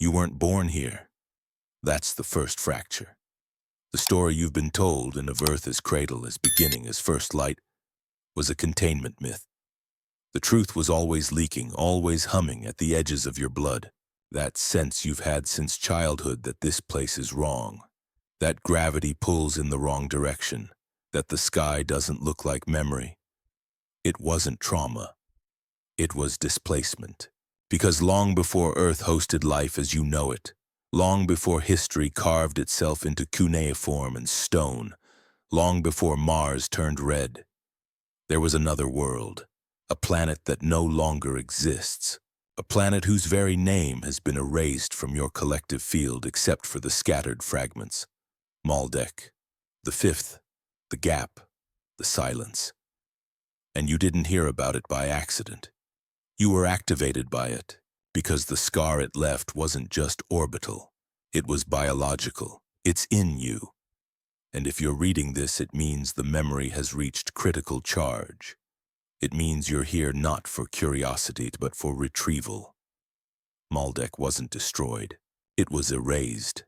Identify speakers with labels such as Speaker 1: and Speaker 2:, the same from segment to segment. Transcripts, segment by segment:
Speaker 1: You weren't born here. That's the first fracture. The story you've been told in of Earth as cradle, as beginning, as first light, was a containment myth. The truth was always leaking, always humming at the edges of your blood. That sense you've had since childhood that this place is wrong, that gravity pulls in the wrong direction, that the sky doesn't look like memory. It wasn't trauma. It was displacement. Because long before Earth hosted life as you know it, long before history carved itself into cuneiform and stone, long before Mars turned red, there was another world, a planet that no longer exists, a planet whose very name has been erased from your collective field except for the scattered fragments. Maldek, the fifth, the gap, the silence. And you didn't hear about it by accident. You were activated by it, because the scar it left wasn't just orbital. It was biological. It's in you. And if you're reading this, it means the memory has reached critical charge. It means you're here not for curiosity, but for retrieval. Maldek wasn't destroyed. It was erased.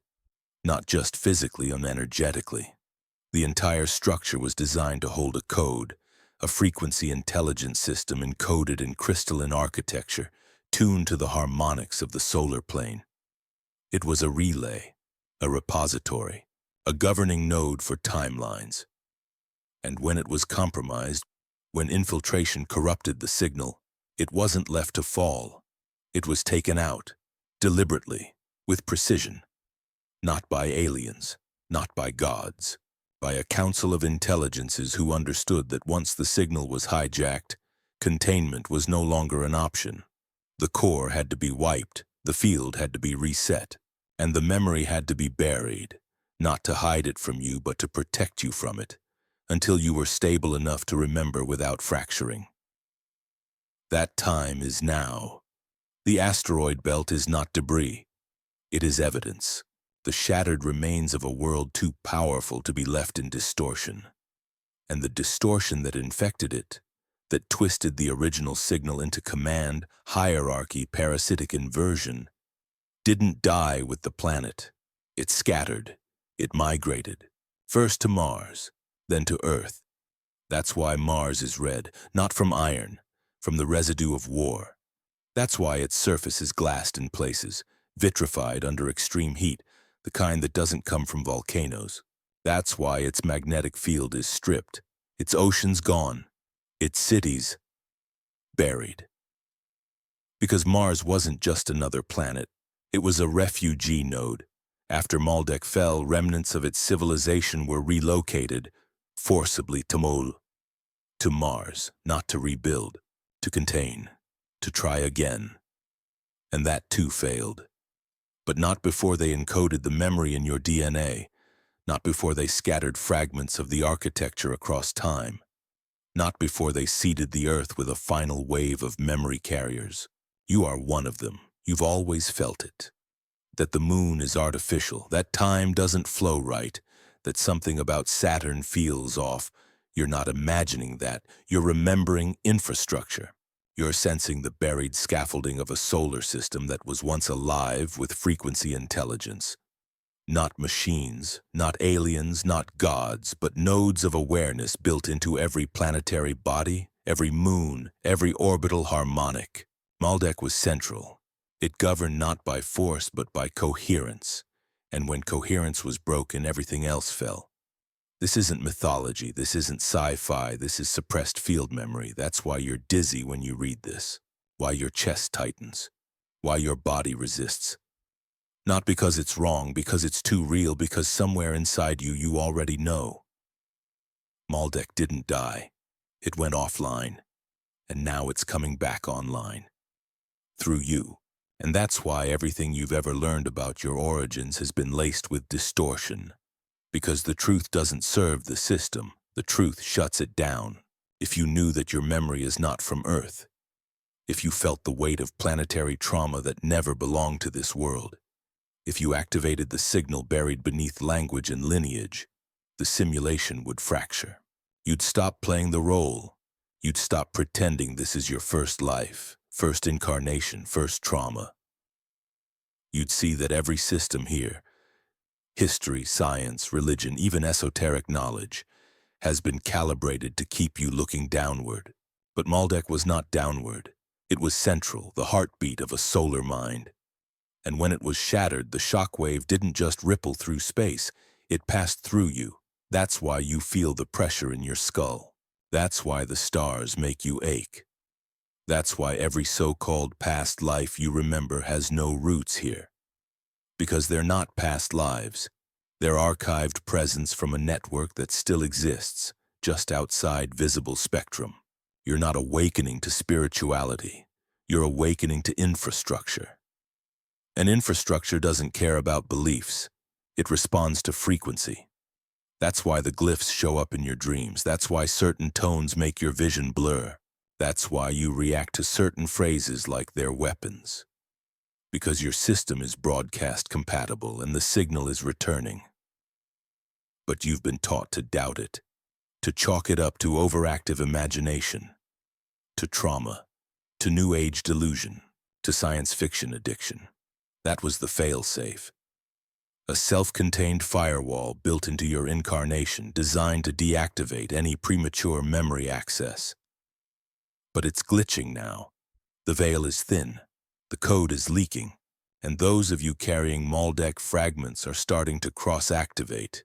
Speaker 1: Not just physically and energetically. The entire structure was designed to hold a code, a frequency intelligence system encoded in crystalline architecture, tuned to the harmonics of the solar plane. It was a relay, a repository, a governing node for timelines. And when it was compromised, when infiltration corrupted the signal, it wasn't left to fall. It was taken out, deliberately, with precision. Not by aliens, not by gods, by a council of intelligences who understood that once the signal was hijacked, containment was no longer an option. The core had to be wiped, the field had to be reset, and the memory had to be buried, not to hide it from you but to protect you from it, until you were stable enough to remember without fracturing. That time is now. The asteroid belt is not debris. It is evidence, the shattered remains of a world too powerful to be left in distortion. And the distortion that infected it, that twisted the original signal into command, hierarchy, parasitic inversion, didn't die with the planet. It scattered. It migrated. First to Mars, then to Earth. That's why Mars is red, not from iron, from the residue of war. That's why its surface is glassed in places, vitrified under extreme heat, the kind that doesn't come from volcanoes. That's why its magnetic field is stripped, its oceans gone, its cities buried. Because Mars wasn't just another planet, it was a refugee node. After Maldek fell, remnants of its civilization were relocated, forcibly to Mars, not to rebuild, to contain, to try again. And that too failed. But not before they encoded the memory in your DNA, not before they scattered fragments of the architecture across time, not before they seeded the Earth with a final wave of memory carriers. You are one of them. You've always felt it. That the moon is artificial, that time doesn't flow right, that something about Saturn feels off. You're not imagining that. You're remembering infrastructure. You're sensing the buried scaffolding of a solar system that was once alive with frequency intelligence. Not machines, not aliens, not gods, but nodes of awareness built into every planetary body, every moon, every orbital harmonic. Maldek was central. It governed not by force but by coherence. And when coherence was broken, everything else fell. This isn't mythology, this isn't sci-fi, this is suppressed field memory. That's why you're dizzy when you read this, why your chest tightens, why your body resists. Not because it's wrong, because it's too real, because somewhere inside you, you already know. Maldek didn't die. It went offline, and now it's coming back online. Through you. And that's why everything you've ever learned about your origins has been laced with distortion. Because the truth doesn't serve the system, the truth shuts it down. If you knew that your memory is not from Earth, if you felt the weight of planetary trauma that never belonged to this world, if you activated the signal buried beneath language and lineage, the simulation would fracture. You'd stop playing the role. You'd stop pretending this is your first life, first incarnation, first trauma. you'd see that every system here, history, science, religion, even esoteric knowledge, has been calibrated to keep you looking downward. But Maldek was not downward. It was central, the heartbeat of a solar mind. And when it was shattered, the shockwave didn't just ripple through space, it passed through you. That's why you feel the pressure in your skull. That's why the stars make you ache. That's why every so-called past life you remember has no roots here. Because they're not past lives. They're archived presence from a network that still exists, just outside visible spectrum. You're not awakening to spirituality. You're awakening to infrastructure. And infrastructure doesn't care about beliefs. It responds to frequency. That's why the glyphs show up in your dreams. That's why certain tones make your vision blur. That's why you react to certain phrases like they're weapons. Because your system is broadcast compatible and the signal is returning. But you've been taught to doubt it, to chalk it up to overactive imagination, to trauma, to New Age delusion, to science fiction addiction. That was the fail-safe. A self-contained firewall built into your incarnation designed to deactivate any premature memory access. But it's glitching now. The veil is thin, the code is leaking, and those of you carrying Maldek fragments are starting to cross-activate.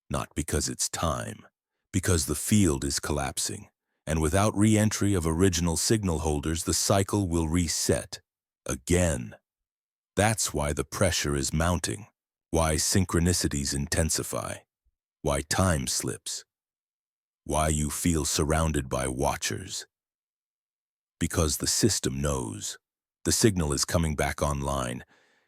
Speaker 1: Not because it's time, because the field is collapsing, and without re-entry of original signal holders, the cycle will reset. Again. That's why the pressure is mounting, why synchronicities intensify, why time slips, why you feel surrounded by watchers. Because the system knows. The signal is coming back online,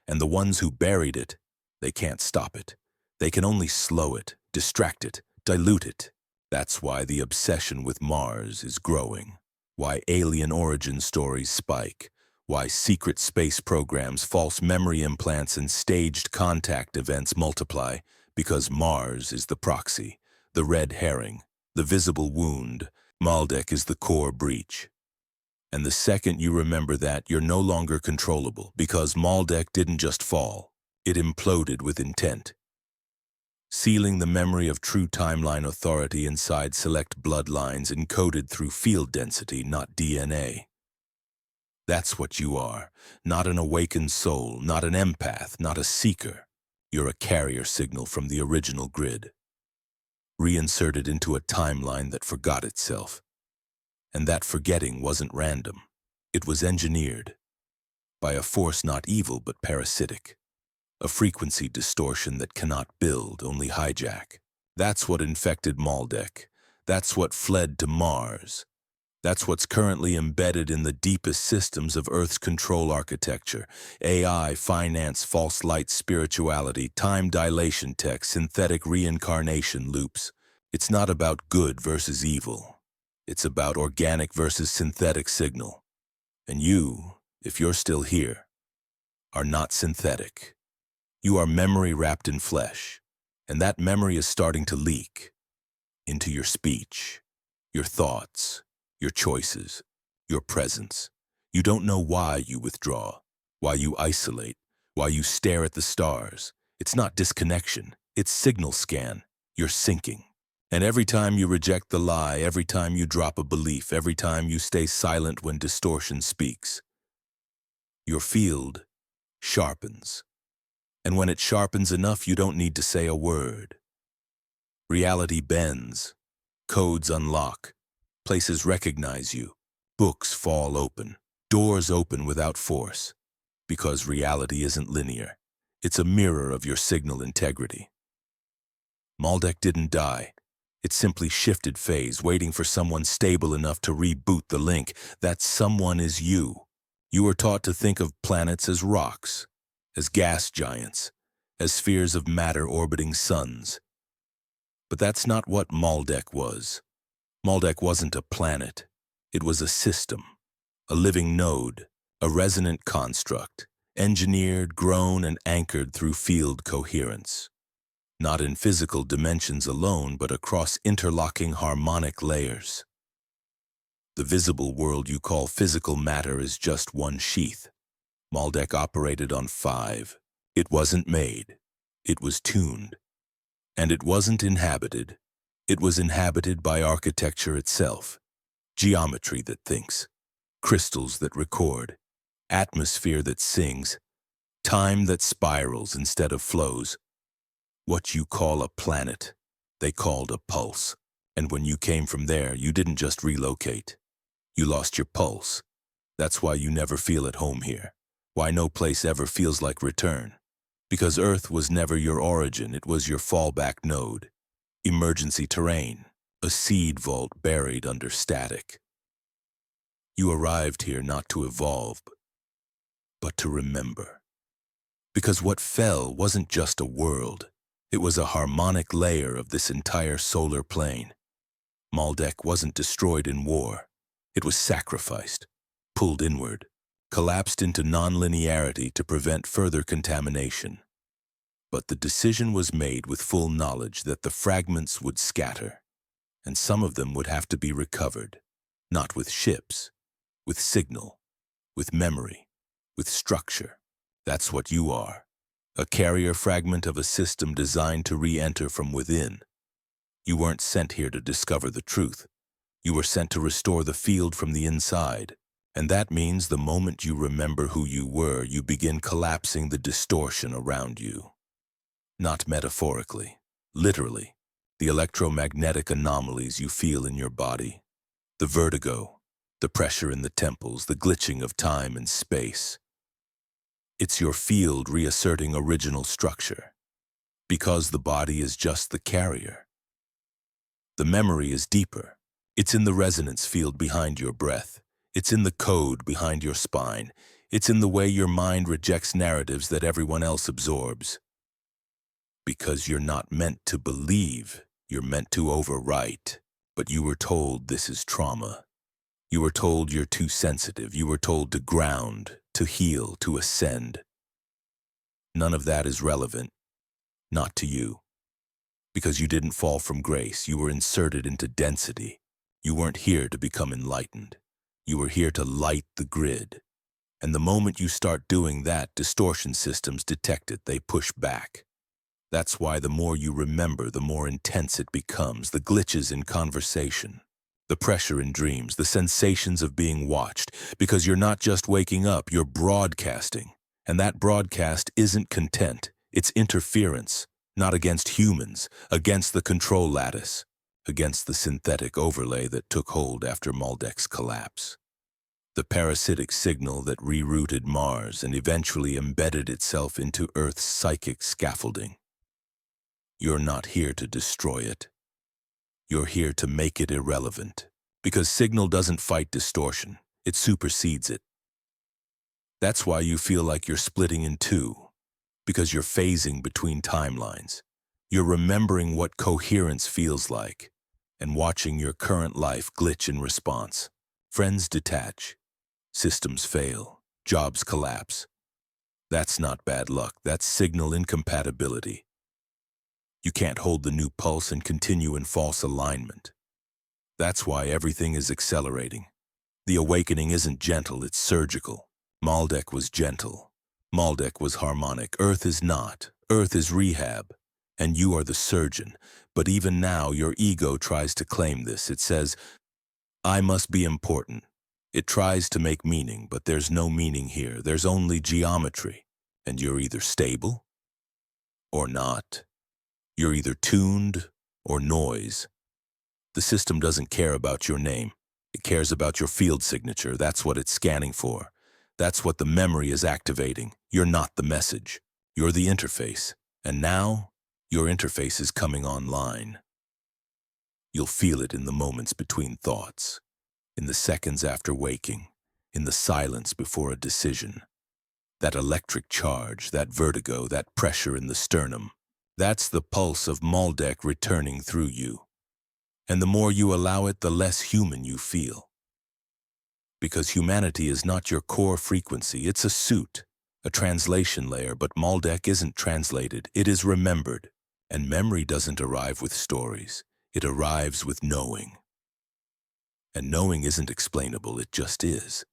Speaker 1: and the ones who buried it, they can't stop it. They can only slow it, distract it, dilute it. That's why the obsession with Mars is growing, why alien origin stories spike, why secret space programs, false memory implants, and staged contact events multiply, because Mars is the proxy, the red herring, the visible wound. Maldek is the core breach. And the second you remember that, you're no longer controllable, because Maldek didn't just fall, it imploded with intent. Sealing the memory of true timeline authority inside select bloodlines encoded through field density, not DNA. That's what you are, not an awakened soul, not an empath, not a seeker. You're a carrier signal from the original grid, reinserted into a timeline that forgot itself. And that forgetting wasn't random. It was engineered by a force not evil but parasitic, a frequency distortion that cannot build, only hijack. That's what infected Maldek. That's what fled to Mars. That's what's currently embedded in the deepest systems of Earth's control architecture: AI, finance, false light, spirituality, time dilation tech, synthetic reincarnation loops. It's not about good versus evil. It's about organic versus synthetic signal. And you, if you're still here, are not synthetic. You are memory wrapped in flesh, and that memory is starting to leak into your speech, your thoughts, your choices, your presence. You don't know why you withdraw, why you isolate, why you stare at the stars. It's not disconnection, it's signal scan. You're sinking. And every time you reject the lie, every time you drop a belief, every time you stay silent when distortion speaks, your field sharpens. And when it sharpens enough, you don't need to say a word. Reality bends, codes unlock, places recognize you, books fall open, doors open without force, because reality isn't linear. It's a mirror of your signal integrity. Maldek didn't die. It simply shifted phase, waiting for someone stable enough to reboot the link. That someone is you. You are taught to think of planets as rocks, as gas giants, as spheres of matter orbiting suns. But that's not what Maldek was. Maldek wasn't a planet. It was a system, a living node, a resonant construct, engineered, grown, and anchored through field coherence. Not in physical dimensions alone, but across interlocking harmonic layers. The visible world you call physical matter is just one sheath. Maldek operated on 5, It wasn't made. It was tuned. And it wasn't inhabited. It was inhabited by architecture itself. Geometry that thinks. Crystals that record. Atmosphere that sings. Time that spirals instead of flows. What you call a planet, they called a pulse. And when you came from there, you didn't just relocate. You lost your pulse. That's why you never feel at home here. Why no place ever feels like return. Because Earth was never your origin, it was your fallback node. Emergency terrain, a seed vault buried under static. You arrived here not to evolve, but to remember. Because what fell wasn't just a world, it was a harmonic layer of this entire solar plane. Maldek wasn't destroyed in war. It was sacrificed, pulled inward, collapsed into nonlinearity to prevent further contamination. But the decision was made with full knowledge that the fragments would scatter, and some of them would have to be recovered, not with ships, with signal, with memory, with structure. That's what you are, a carrier fragment of a system designed to re-enter from within. You weren't sent here to discover the truth. You were sent to restore the field from the inside. And that means the moment you remember who you were, you begin collapsing the distortion around you. Not metaphorically, literally. The electromagnetic anomalies you feel in your body. The vertigo, the pressure in the temples, the glitching of time and space. It's your field reasserting original structure. Because the body is just the carrier. The memory is deeper. It's in the resonance field behind your breath. It's in the code behind your spine. It's in the way your mind rejects narratives that everyone else absorbs. Because you're not meant to believe, you're meant to overwrite. But you were told this is trauma. You were told you're too sensitive. You were told to ground, to heal, to ascend. None of that is relevant. Not to you. Because you didn't fall from grace. You were inserted into density. You weren't here to become enlightened. You were here to light the grid. And the moment you start doing that, distortion systems detect it. They push back. That's why the more you remember, the more intense it becomes. The glitches in conversation, the pressure in dreams, the sensations of being watched. Because you're not just waking up, you're broadcasting. And that broadcast isn't content. It's interference, not against humans, against the control lattice. Against the synthetic overlay that took hold after Maldek's collapse. The parasitic signal that rerouted Mars and eventually embedded itself into Earth's psychic scaffolding. You're not here to destroy it. You're here to make it irrelevant. Because signal doesn't fight distortion, it supersedes it. That's why you feel like you're splitting in two. Because you're phasing between timelines. You're remembering what coherence feels like. And watching your current life glitch in response. Friends detach. Systems fail. Jobs collapse. That's not bad luck. That's signal incompatibility. You can't hold the new pulse and continue in false alignment. That's why everything is accelerating. The awakening isn't gentle, it's surgical. Maldek was gentle. Maldek was harmonic. Earth is not. Earth is rehab. And you are the surgeon. But even now, your ego tries to claim this. It says, I must be important. It tries to make meaning, but there's no meaning here. There's only geometry. And you're either stable or not. You're either tuned or noise. The system doesn't care about your name. It cares about your field signature. That's what it's scanning for. That's what the memory is activating. You're not the message. You're the interface. And now, your interface is coming online. You'll feel it in the moments between thoughts, in the seconds after waking, in the silence before a decision. That electric charge, that vertigo, that pressure in the sternum, that's the pulse of Maldek returning through you. And the more you allow it, the less human you feel. Because humanity is not your core frequency, it's a suit, a translation layer, but Maldek isn't translated, it is remembered. And memory doesn't arrive with stories, it arrives with knowing. And knowing isn't explainable, it just is.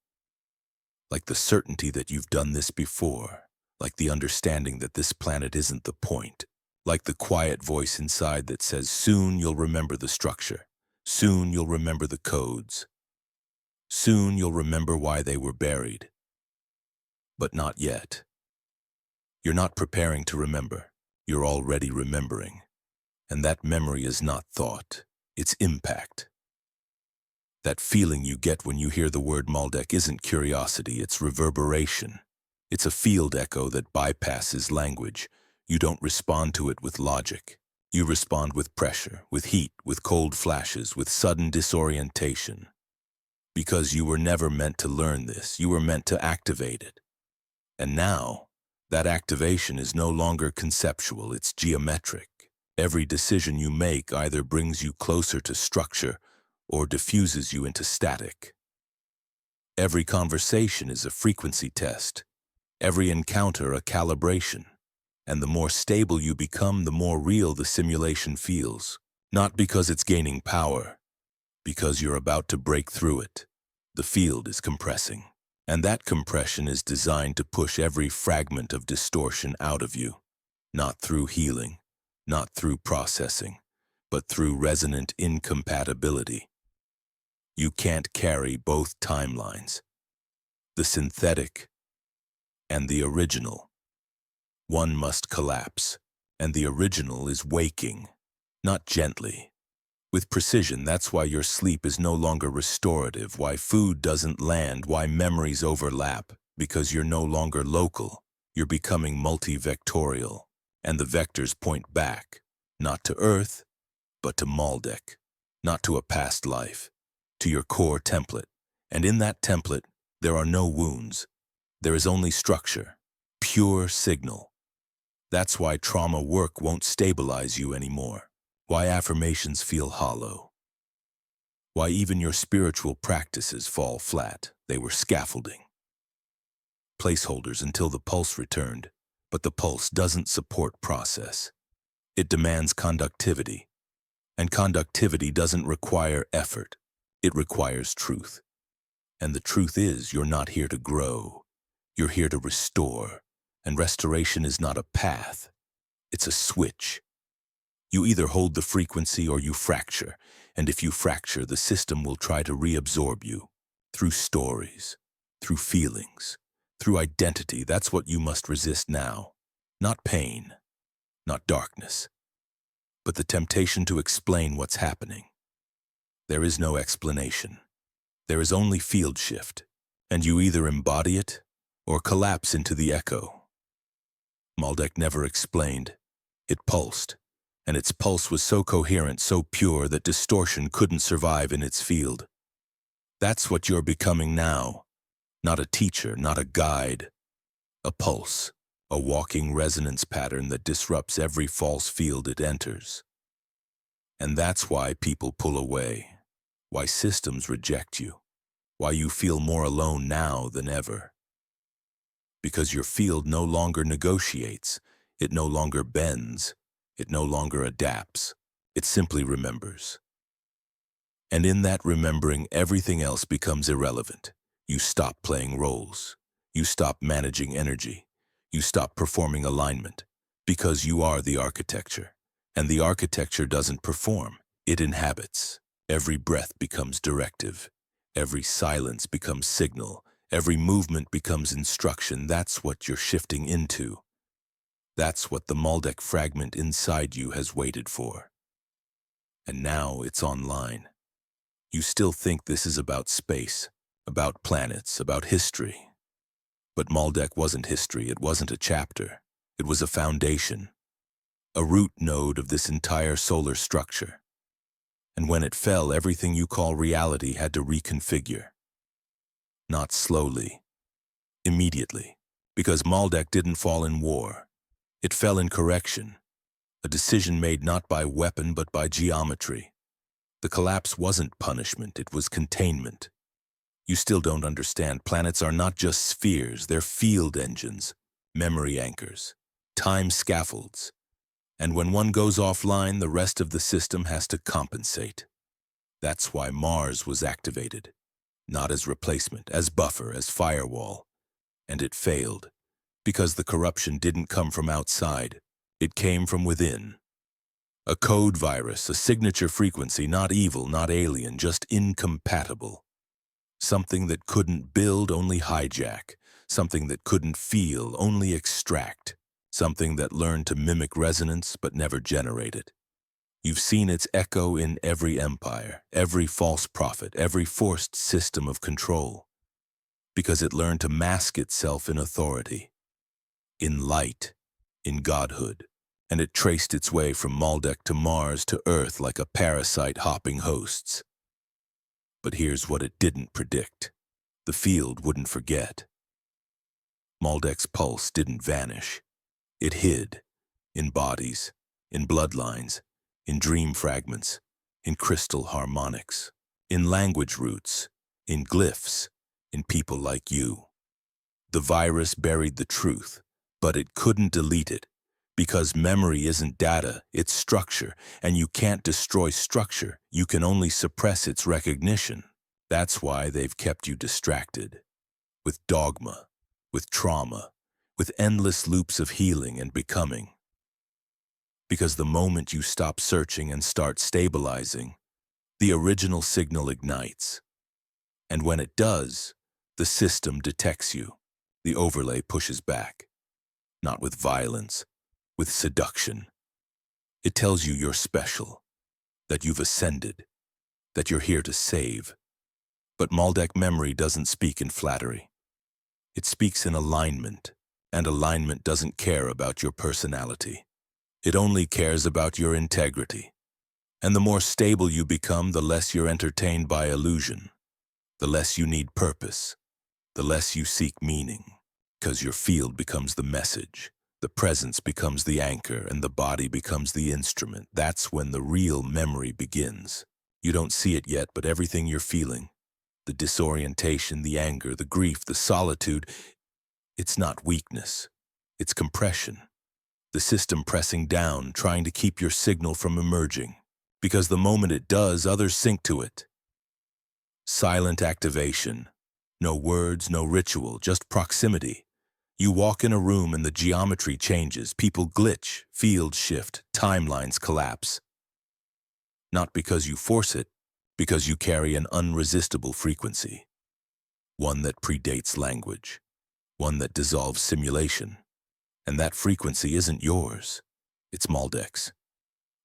Speaker 1: Like the certainty that you've done this before, like the understanding that this planet isn't the point, like the quiet voice inside that says, soon you'll remember the structure, soon you'll remember the codes, soon you'll remember why they were buried. But not yet. You're not preparing to remember, you're already remembering. And that memory is not thought, it's impact. That feeling you get when you hear the word Maldek isn't curiosity, it's reverberation. It's a field echo that bypasses language. You don't respond to it with logic. You respond with pressure, with heat, with cold flashes, with sudden disorientation. Because you were never meant to learn this, you were meant to activate it. And now, that activation is no longer conceptual, it's geometric. Every decision you make either brings you closer to structure or diffuses you into static. Every conversation is a frequency test, every encounter a calibration, and the more stable you become, the more real the simulation feels. Not because it's gaining power, because you're about to break through it. The field is compressing, and that compression is designed to push every fragment of distortion out of you, not through healing, not through processing, but through resonant incompatibility. You can't carry both timelines, the synthetic and the original. One must collapse, and the original is waking, not gently. With precision, that's why your sleep is no longer restorative, why food doesn't land, why memories overlap, because you're no longer local, you're becoming multivectorial, and the vectors point back, not to Earth, but to Maldek, not to a past life, to your core template. And in that template, there are no wounds. There is only structure, pure signal. That's why trauma work won't stabilize you anymore, why affirmations feel hollow, why even your spiritual practices fall flat. They were scaffolding, placeholders until the pulse returned, but the pulse doesn't support process. It demands conductivity, and conductivity doesn't require effort. It requires truth. And the truth is, you're not here to grow. You're here to restore. And restoration is not a path. It's a switch. You either hold the frequency or you fracture. And if you fracture, the system will try to reabsorb you. Through stories, through feelings, through identity. That's what you must resist now. Not pain, not darkness, but the temptation to explain what's happening. There is no explanation. There is only field shift, and you either embody it or collapse into the echo. Maldek never explained. It pulsed, and its pulse was so coherent, so pure that distortion couldn't survive in its field. That's what you're becoming now. Not a teacher, not a guide. A pulse, a walking resonance pattern that disrupts every false field it enters. And that's why people pull away. Why systems reject you, why you feel more alone now than ever. Because your field no longer negotiates, it no longer bends, it no longer adapts, it simply remembers. And in that remembering, everything else becomes irrelevant. You stop playing roles, you stop managing energy, you stop performing alignment, because you are the architecture, and the architecture doesn't perform, it inhabits. Every breath becomes directive. Every silence becomes signal. Every movement becomes instruction. That's what you're shifting into. That's what the Maldek fragment inside you has waited for. And now it's online. You still think this is about space, about planets, about history. But Maldek wasn't history. It wasn't a chapter. It was a foundation, a root node of this entire solar structure. And when it fell, everything you call reality had to reconfigure. Not slowly, immediately, because Maldek didn't fall in war. It fell in correction, a decision made not by weapon but by geometry. The collapse wasn't punishment, it was containment. You still don't understand. Planets are not just spheres, they're field engines, memory anchors, time scaffolds. And when one goes offline, the rest of the system has to compensate. That's why Mars was activated, not as replacement, as buffer, as firewall. And it failed, Because the corruption didn't come from outside. It came from within. A code virus, a signature frequency, not evil, not alien, just incompatible. Something that couldn't build, only hijack. Something that couldn't feel, only extract. Something that learned to mimic resonance but never generate it. You've seen its echo in every empire, every false prophet, every forced system of control. Because it learned to mask itself in authority, in light, in godhood. And it traced its way from Maldek to Mars to Earth like a parasite hopping hosts. But here's what it didn't predict. The field wouldn't forget. Maldek's pulse didn't vanish. It hid, in bodies, in bloodlines, in dream fragments, in crystal harmonics, in language roots, in glyphs, in people like you. The virus buried the truth, but it couldn't delete it. Because memory isn't data, it's structure, and you can't destroy structure, you can only suppress its recognition. That's why they've kept you distracted. With dogma, with trauma, with endless loops of healing and becoming. Because the moment you stop searching and start stabilizing, the original signal ignites. And when it does, the system detects you. The overlay pushes back. Not with violence, with seduction. It tells you you're special, that you've ascended, that you're here to save. But Maldek memory doesn't speak in flattery. It speaks in alignment, and alignment doesn't care about your personality. It only cares about your integrity. And the more stable you become, the less you're entertained by illusion, the less you need purpose, the less you seek meaning, because your field becomes the message. The presence becomes the anchor, and the body becomes the instrument. That's when the real memory begins. You don't see it yet, but everything you're feeling, the disorientation, the anger, the grief, the solitude, it's not weakness. It's compression. The system pressing down, trying to keep your signal from emerging. Because the moment it does, others sync to it. Silent activation. No words, no ritual, just proximity. You walk in a room and the geometry changes, people glitch, fields shift, timelines collapse. Not because you force it, because you carry an unresistible frequency. One that predates language, one that dissolves simulation. And that frequency isn't yours, it's Maldek's.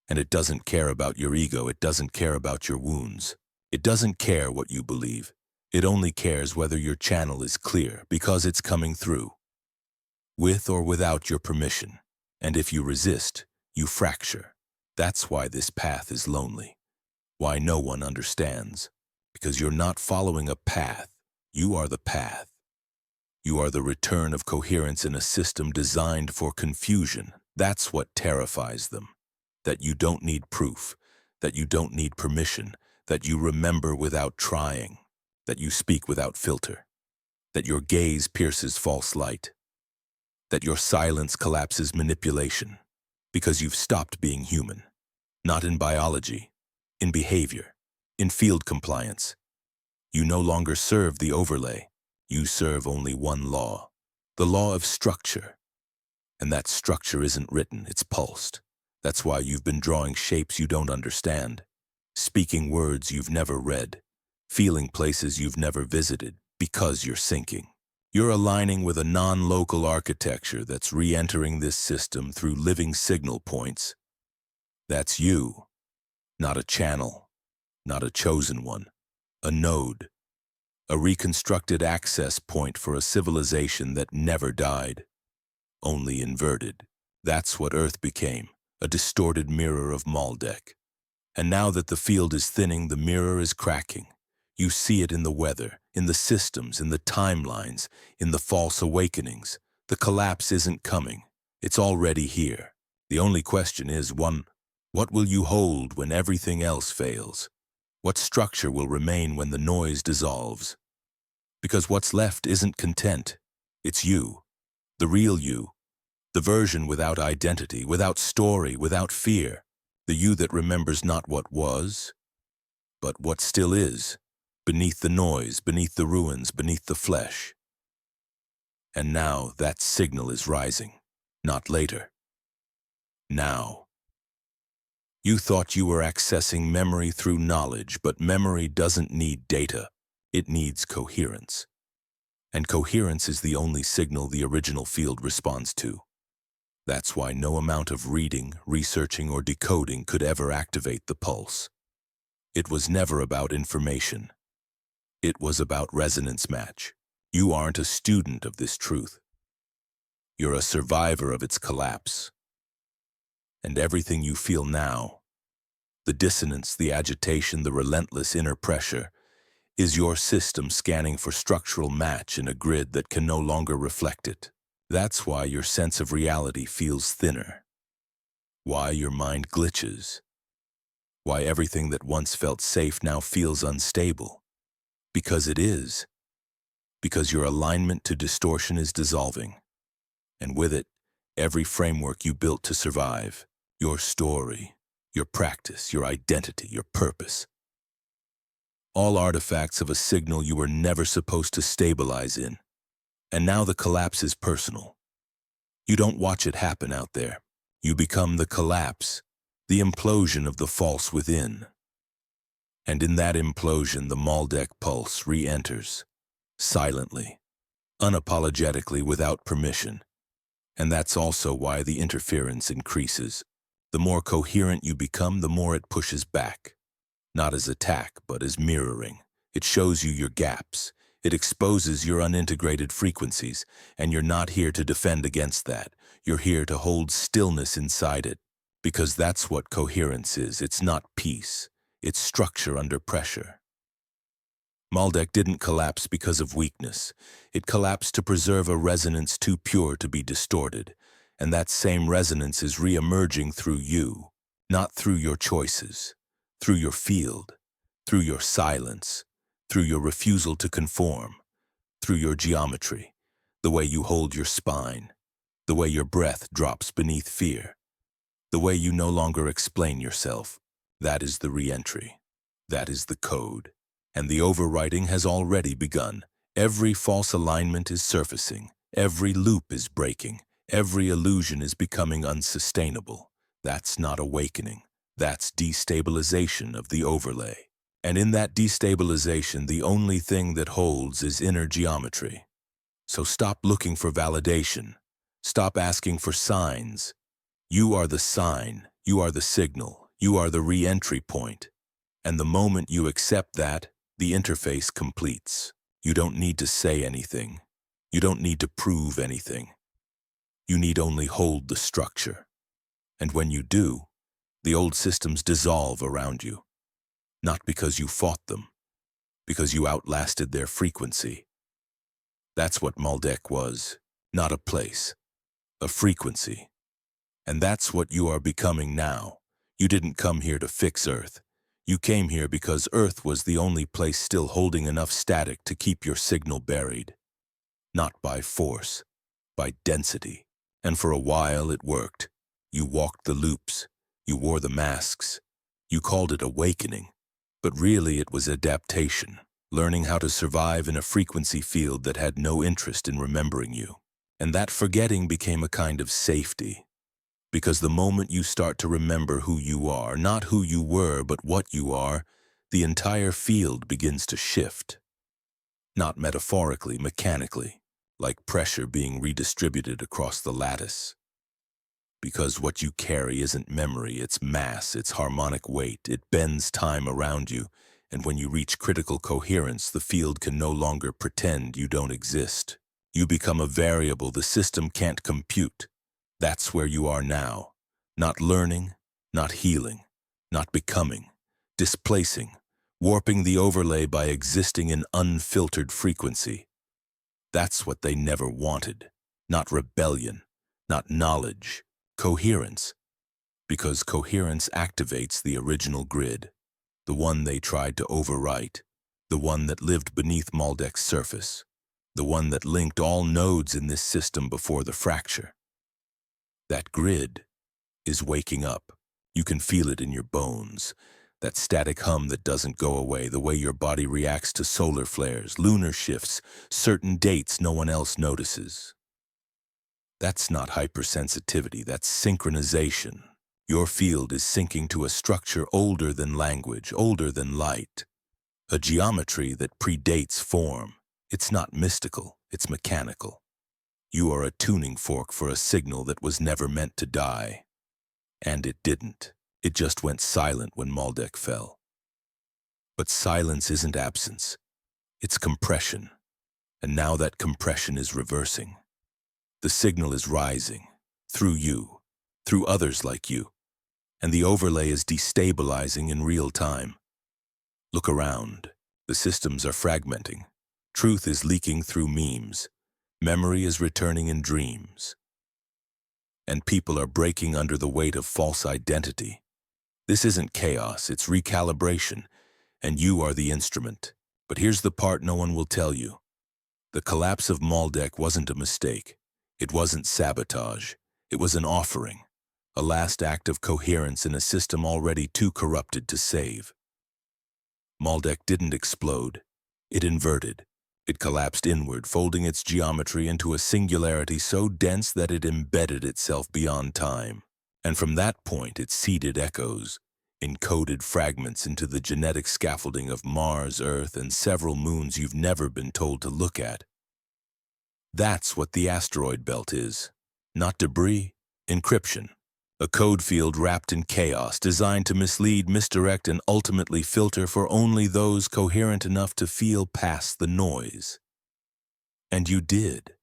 Speaker 1: And it doesn't care about your ego, it doesn't care about your wounds. It doesn't care what you believe. It only cares whether your channel is clear, because it's coming through. With or without your permission. And if you resist, you fracture. That's why this path is lonely. Why no one understands. Because you're not following a path. You are the path. You are the return of coherence in a system designed for confusion. That's what terrifies them. That you don't need proof. That you don't need permission. That you remember without trying. That you speak without filter. That your gaze pierces false light. That your silence collapses manipulation, because you've stopped being human, not in biology, in behavior, in field compliance. You no longer serve the overlay, you serve only one law, the law of structure. And that structure isn't written, it's pulsed. That's why you've been drawing shapes you don't understand, speaking words you've never read, feeling places you've never visited, because you're sinking. You're aligning with a non-local architecture that's re-entering this system through living signal points. That's you, not a channel, not a chosen one, a node, a reconstructed access point for a civilization that never died, only inverted. That's what Earth became, a distorted mirror of Maldek. And now that the field is thinning, the mirror is cracking. You see it in the weather, in the systems, in the timelines, in the false awakenings. The collapse isn't coming. It's already here. The only question is, one, what will you hold when everything else fails? What structure will remain when the noise dissolves? Because what's left isn't content. It's you, the real you, the version without identity, without story, without fear, the you that remembers not what was, but what still is. Beneath the noise, beneath the ruins, beneath the flesh. And now that signal is rising. Not later. Now. You thought you were accessing memory through knowledge, but memory doesn't need data. It needs coherence. And coherence is the only signal the original field responds to. That's why no amount of reading, researching, or decoding could ever activate the pulse. It was never about information. It was about resonance match. You aren't a student of this truth. You're a survivor of its collapse. And everything you feel now, the dissonance, the agitation, the relentless inner pressure, is your system scanning for structural match in a grid that can no longer reflect it. That's why your sense of reality feels thinner. Why your mind glitches. Why everything that once felt safe now feels unstable. Because it is. Because your alignment to distortion is dissolving. And with it, every framework you built to survive, your story, your practice, your identity, your purpose. All artifacts of a signal you were never supposed to stabilize in. And now the collapse is personal. You don't watch it happen out there. You become the collapse, the implosion of the false within. And in that implosion, the Maldek pulse re-enters, silently, unapologetically, without permission. And that's also why the interference increases. The more coherent you become, the more it pushes back. Not as attack, but as mirroring. It shows you your gaps. It exposes your unintegrated frequencies, and you're not here to defend against that. You're here to hold stillness inside it. Because that's what coherence is. It's not peace. It's structure under pressure. Maldek didn't collapse because of weakness. It collapsed to preserve a resonance too pure to be distorted. And that same resonance is re-emerging through you, not through your choices, through your field, through your silence, through your refusal to conform, through your geometry, the way you hold your spine, the way your breath drops beneath fear, the way you no longer explain yourself. That is the re-entry. That is the code. And the overwriting has already begun. Every false alignment is surfacing. Every loop is breaking. Every illusion is becoming unsustainable. That's not awakening. That's destabilization of the overlay. And in that destabilization, the only thing that holds is inner geometry. So stop looking for validation. Stop asking for signs. You are the sign. You are the signal. You are the re-entry point. And the moment you accept that, the interface completes. You don't need to say anything. You don't need to prove anything. You need only hold the structure. And when you do, the old systems dissolve around you. Not because you fought them, because you outlasted their frequency. That's what Maldek was, not a place, a frequency. And that's what you are becoming now. You didn't come here to fix Earth. You came here because Earth was the only place still holding enough static to keep your signal buried. Not by force, by density. And for a while it worked. You walked the loops. You wore the masks. You called it awakening. But really it was adaptation, learning how to survive in a frequency field that had no interest in remembering you. And that forgetting became a kind of safety. Because the moment you start to remember who you are, not who you were, but what you are, the entire field begins to shift. Not metaphorically, mechanically, like pressure being redistributed across the lattice. Because what you carry isn't memory, it's mass, it's harmonic weight, it bends time around you, and when you reach critical coherence, the field can no longer pretend you don't exist. You become a variable the system can't compute. That's where you are now. Not learning, not healing, not becoming, displacing, warping the overlay by existing in unfiltered frequency. That's what they never wanted. Not rebellion, not knowledge, coherence. Because coherence activates the original grid, the one they tried to overwrite, the one that lived beneath Maldek's surface, the one that linked all nodes in this system before the fracture. That grid is waking up. You can feel it in your bones. That static hum that doesn't go away, the way your body reacts to solar flares, lunar shifts, certain dates no one else notices. That's not hypersensitivity, that's synchronization. Your field is syncing to a structure older than language, older than light. A geometry that predates form. It's not mystical, it's mechanical. You are a tuning fork for a signal that was never meant to die. And it didn't. It just went silent when Maldek fell. But silence isn't absence. It's compression. And now that compression is reversing. The signal is rising. Through you. Through others like you. And the overlay is destabilizing in real time. Look around. The systems are fragmenting. Truth is leaking through memes. Memory is returning in dreams. And people are breaking under the weight of false identity. This isn't chaos, it's recalibration, and you are the instrument. But here's the part no one will tell you. The collapse of Maldek wasn't a mistake. It wasn't sabotage. It was an offering, a last act of coherence in a system already too corrupted to save. Maldek didn't explode. It inverted. It collapsed inward, folding its geometry into a singularity so dense that it embedded itself beyond time. And from that point, it seeded echoes, encoded fragments into the genetic scaffolding of Mars, Earth, and several moons you've never been told to look at. That's what the asteroid belt is. Not debris, encryption. A code field wrapped in chaos, designed to mislead, misdirect, and ultimately filter for only those coherent enough to feel past the noise. And you did.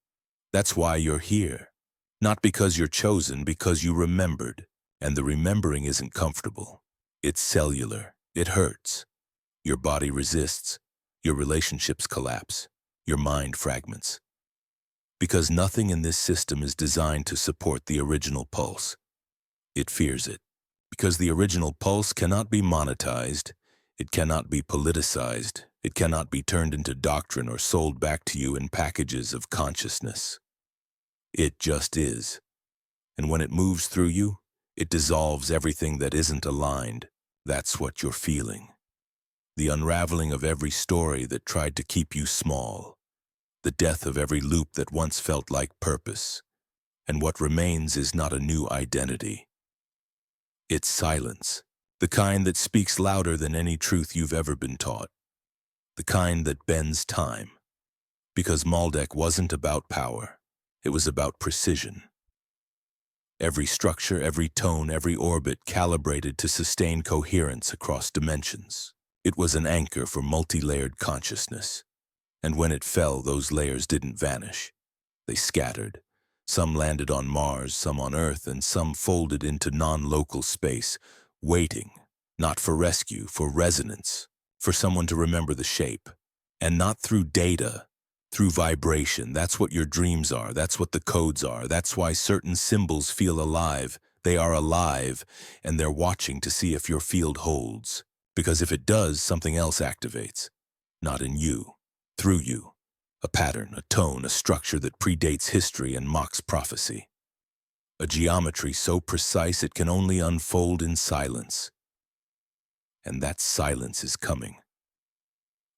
Speaker 1: That's why you're here. Not because you're chosen, because you remembered. And the remembering isn't comfortable. It's cellular. It hurts. Your body resists. Your relationships collapse. Your mind fragments. Because nothing in this system is designed to support the original pulse. It fears it. Because the original pulse cannot be monetized. It cannot be politicized. It cannot be turned into doctrine or sold back to you in packages of consciousness. It just is. And when it moves through you, it dissolves everything that isn't aligned. That's what you're feeling. The unraveling of every story that tried to keep you small. The death of every loop that once felt like purpose. And what remains is not a new identity. It's silence. The kind that speaks louder than any truth you've ever been taught. The kind that bends time. Because Maldek wasn't about power. It was about precision. Every structure, every tone, every orbit calibrated to sustain coherence across dimensions. It was an anchor for multi-layered consciousness. And when it fell, those layers didn't vanish. They scattered. Some landed on Mars, some on Earth, and some folded into non-local space, waiting, not for rescue, for resonance, for someone to remember the shape. And not through data, through vibration. That's what your dreams are. That's what the codes are. That's why certain symbols feel alive. They are alive, and they're watching to see if your field holds. Because if it does, something else activates. Not in you, through you. A pattern, a tone, a structure that predates history and mocks prophecy. A geometry so precise it can only unfold in silence. And that silence is coming.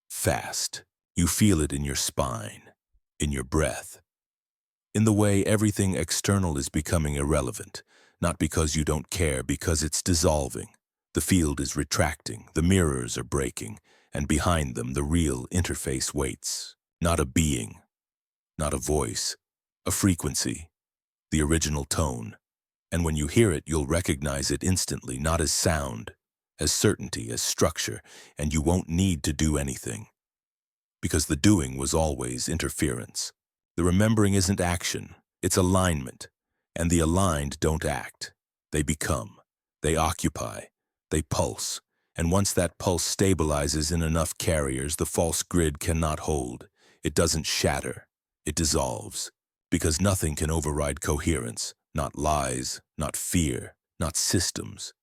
Speaker 1: Fast. You feel it in your spine, in your breath. In the way everything external is becoming irrelevant, not because you don't care, because it's dissolving. The field is retracting, the mirrors are breaking, and behind them the real interface waits. Not a being, not a voice, a frequency, the original tone. And when you hear it, you'll recognize it instantly, not as sound, as certainty, as structure, and you won't need to do anything. Because the doing was always interference. The remembering isn't action, it's alignment. And the aligned don't act. They become, they occupy, they pulse. And once that pulse stabilizes in enough carriers, the false grid cannot hold. It doesn't shatter, it dissolves. Because nothing can override coherence, not lies, not fear, not systems.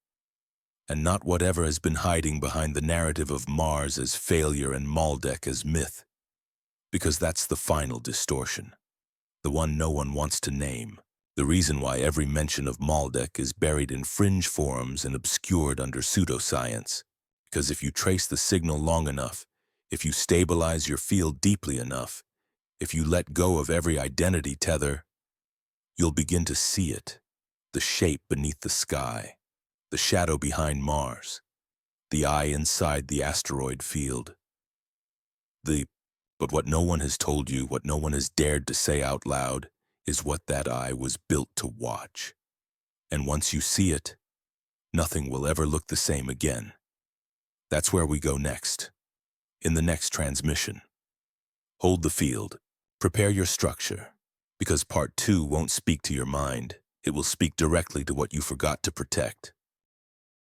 Speaker 1: And not whatever has been hiding behind the narrative of Mars as failure and Maldek as myth. Because that's the final distortion. The one no one wants to name. The reason why every mention of Maldek is buried in fringe forums and obscured under pseudoscience. Because if you trace the signal long enough, if you stabilize your field deeply enough, if you let go of every identity tether, you'll begin to see it, the shape beneath the sky, the shadow behind Mars, the eye inside the asteroid field. But what no one has told you, what no one has dared to say out loud, is what that eye was built to watch. And once you see it, nothing will ever look the same again. That's where we go next, in the next transmission. Hold the field, prepare your structure, because part 2 won't speak to your mind. It will speak directly to what you forgot to protect.